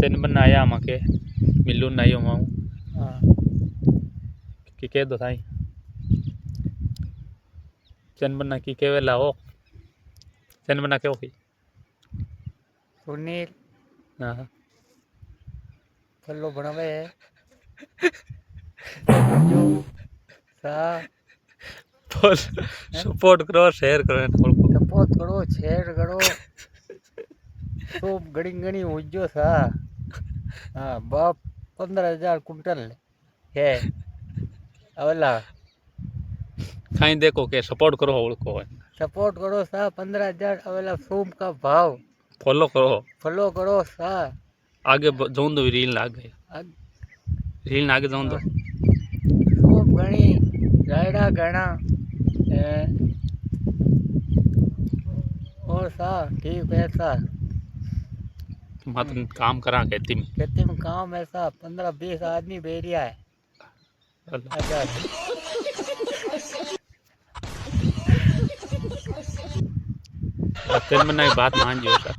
चैन बनाया माके मिलू नायो माऊ हाँ कि कह दो थाई चैन बना की केवे लाओ चैन बना के ओकी सुनील हाँ फल्लो बनावे जो सा बोल सपोर्ट करो शेयर करो इन को सपोर्ट करो शेयर करो तो घड़ी घड़ी उज्जो सा हाँ बाप 15,000 कुंटल है अवला खाई देखो के सपोर्ट करो उनको सपोर्ट करो सा 15,000 अवला सोम का भाव फॉलो करो फॉलो करो सा आगे जाऊं दो रील लाग गई रील आगे जाऊं दो सोम घणी रायडा घना और सा ठीक है सा मत काम करा कहती में खेती में काम ऐसा 15-20 आदमी बेरिया है अच्छा चैन बना की बात मान जो सर